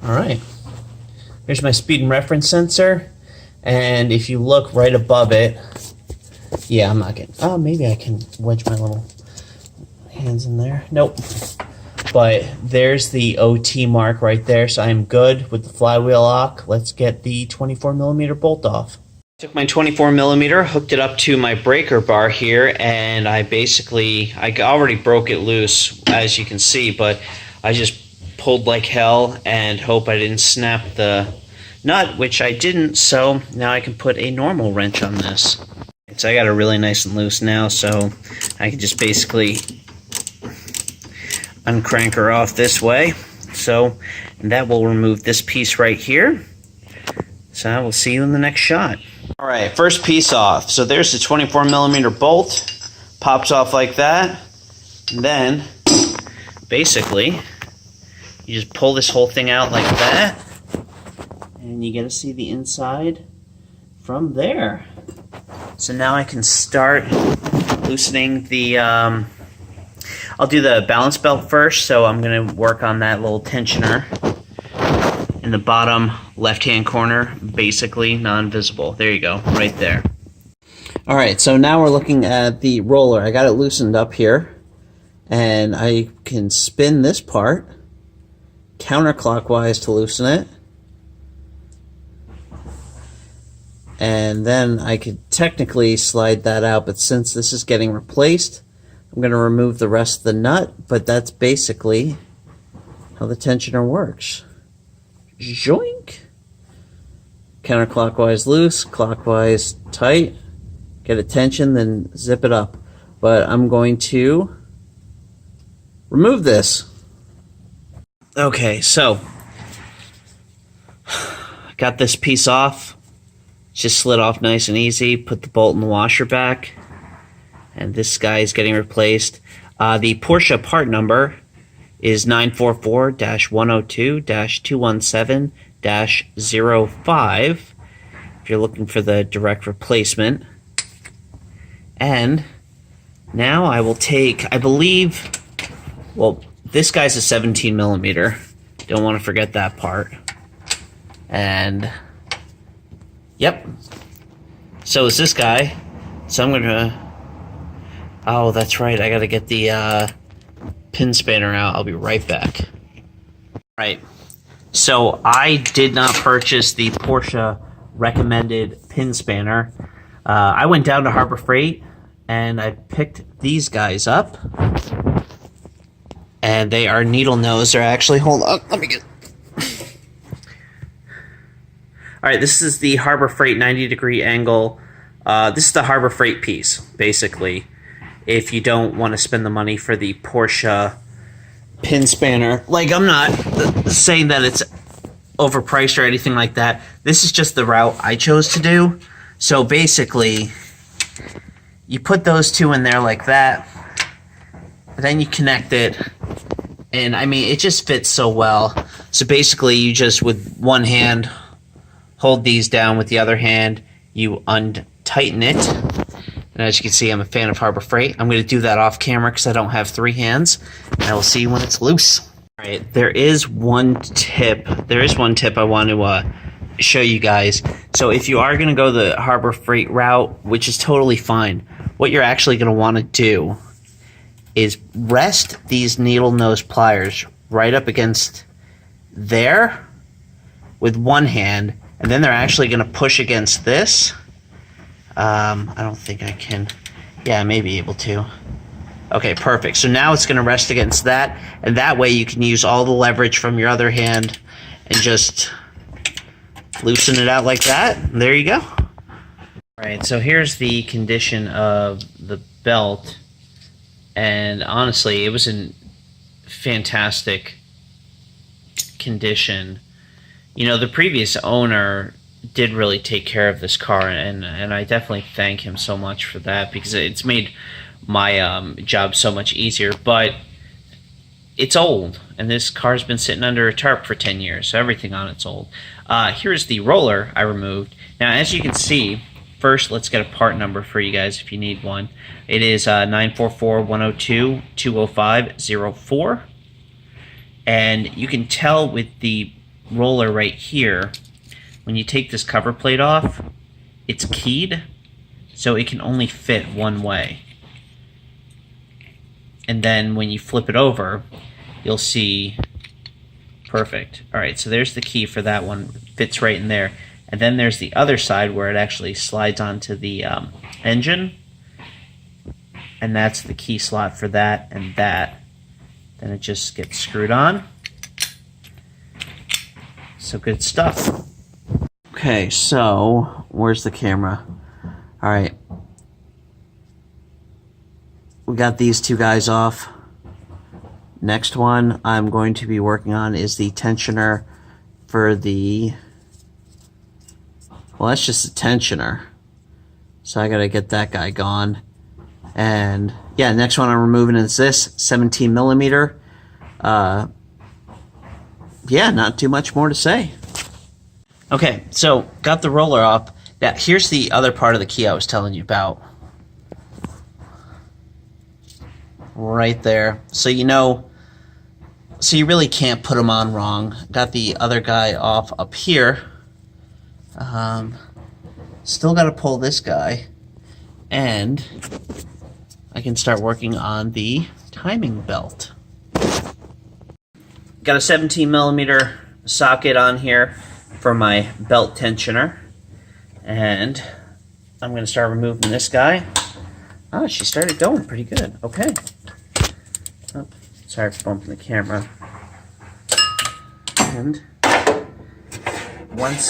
Alright, there's my speed and reference sensor, and if you look right above it, yeah, I'm not getting, oh, maybe I can wedge my little hands in there. Nope. But there's the OT mark right there, so I'm good with the flywheel lock. Let's get the 24mm bolt off. Took my 24mm, hooked it up to my breaker bar here, and I already broke it loose, as you can see, but I just pulled like hell and hope I didn't snap the nut, which I didn't, so now I can put a normal wrench on this. So I got it really nice and loose now, so I can just basically uncrank her off this way. So, and that will remove this piece right here. So I will see you in the next shot. Alright, first piece off. So there's the 24mm bolt. Pops off like that. And then, basically, you just pull this whole thing out like that. And you get to see the inside from there. So now I can start loosening the, I'll do the balance belt first, so I'm going to work on that little tensioner in the bottom left-hand corner, basically non-visible. There you go, right there. Alright, so now we're looking at the roller. I got it loosened up here, and I can spin this part counterclockwise to loosen it. And then I could technically slide that out, but since this is getting replaced, I'm going to remove the rest of the nut, but that's basically how the tensioner works. Joink! Counterclockwise loose, clockwise tight. Get a tension, then zip it up. But I'm going to remove this. Okay, so got this piece off. Just slid off nice and easy. Put the bolt in the washer back. And this guy is getting replaced. The Porsche part number is 944-102-217-05 if you're looking for the direct replacement. And now I will take, I believe, well, this guy's a 17mm. Don't want to forget that part. And, yep. So is this guy. So I'm going to, oh, that's right, I got to get the pin spanner out. I'll be right back. Right. So I did not purchase the Porsche recommended pin spanner. I went down to Harbor Freight and I picked these guys up. And they are needle nose. They're actually, hold on, let me get. Alright, this is the Harbor Freight 90-degree angle. This is the Harbor Freight piece, basically. If you don't want to spend the money for the Porsche pin spanner. Like, I'm not saying that it's overpriced or anything like that. This is just the route I chose to do. So basically, you put those two in there like that, then you connect it, and I mean, it just fits so well. So basically, you just, with one hand, hold these down, with the other hand, you untighten it. And as you can see, I'm a fan of Harbor Freight. I'm going to do that off camera because I don't have three hands. And I will see you when it's loose. All right, there is one tip. There is one tip I want to show you guys. So if you are going to go the Harbor Freight route, which is totally fine, what you're actually going to want to do is rest these needle nose pliers right up against there with one hand, and then they're actually going to push against this. I don't think I can. Yeah, I may be able to. Okay, perfect. So now it's going to rest against that, and that way you can use all the leverage from your other hand and just loosen it out like that. And there you go. All right, so here's the condition of the belt, and honestly, it was in fantastic condition. You know, the previous owner did really take care of this car, and I definitely thank him so much for that, because it's made my job so much easier. But it's old, and this car's been sitting under a tarp for 10 years, so everything on it's old. Here's the roller I removed. Now, as you can see, first let's get a part number for you guys if you need one. It is 944-102-205-04. And you can tell with the roller right here, when you take this cover plate off, it's keyed, so it can only fit one way. And then when you flip it over, you'll see perfect. Alright, so there's the key for that one. It fits right in there. And then there's the other side where it actually slides onto the engine. And that's the key slot for that and that. Then it just gets screwed on. So good stuff. Okay, so where's the camera? Alright. We got these two guys off. Next one I'm going to be working on is the tensioner for the... Well, that's just a tensioner. So I gotta get that guy gone. And yeah, next one I'm removing is this 17 millimeter. Yeah, not too much more to say. Okay, so got the roller off. Now here's the other part of the key I was telling you about. Right there. So you know, so you really can't put them on wrong. Got the other guy off up here. Still got to pull this guy, and I can start working on the timing belt. Got a 17 millimeter socket on here for my belt tensioner, and I'm going to start removing this guy. Oh, she started going pretty good. Okay. Oh, sorry for bumping the camera. And once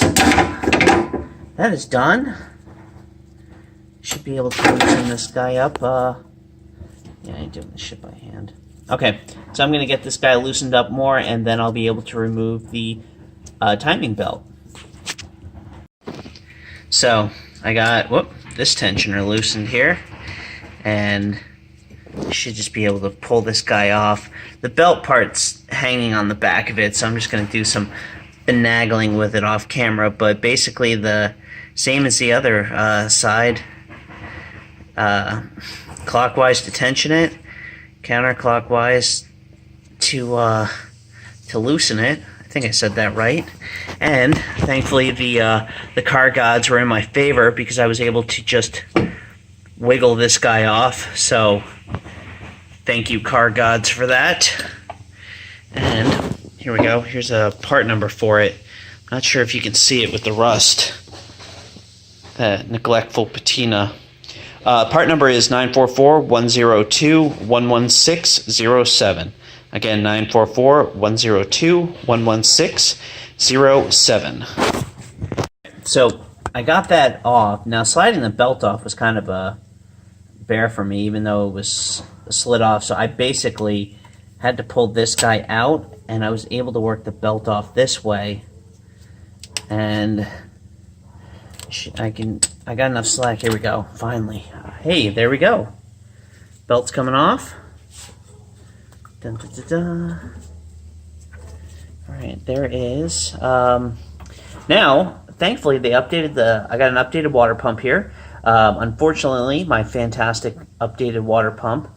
that is done, should be able to loosen this guy up. Yeah, I ain't doing this shit by hand. Okay, so I'm going to get this guy loosened up more, and then I'll be able to remove the timing belt. So I got this tensioner loosened here, and I should just be able to pull this guy off. The belt part's hanging on the back of it, so I'm just going to do some finagling with it off camera, but basically the same as the other side. Clockwise to tension it, counterclockwise to loosen it. I think I said that right. And thankfully the car gods were in my favor because I was able to just wiggle this guy off. So thank you, car gods, for that. And here we go. Here's a part number for it. I'm not sure if you can see it with the rust. That neglectful patina. Part number is 944-102-11607. Again, 944-102-11607. So I got that off. Now sliding the belt off was kind of a bear for me, even though it was slid off. So I basically had to pull this guy out, and I was able to work the belt off this way. And I got enough slack. Here we go. Finally. Hey, there we go. Belt's coming off. Dun, dun, dun, dun. All right, there it is. Now, thankfully, they updated I got an updated water pump here. Unfortunately, my fantastic updated water pump,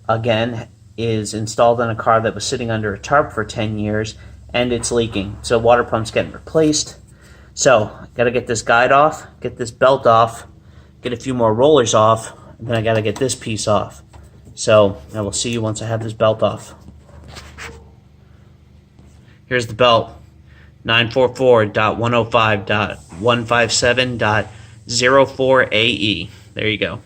again, is installed on a car that was sitting under a tarp for 10 years, and it's leaking. So water pump's getting replaced. So, got to get this guide off, get this belt off, get a few more rollers off, and then I got to get this piece off. So, I will see you once I have this belt off. Here's the belt. 944.105.157.04AE. There you go.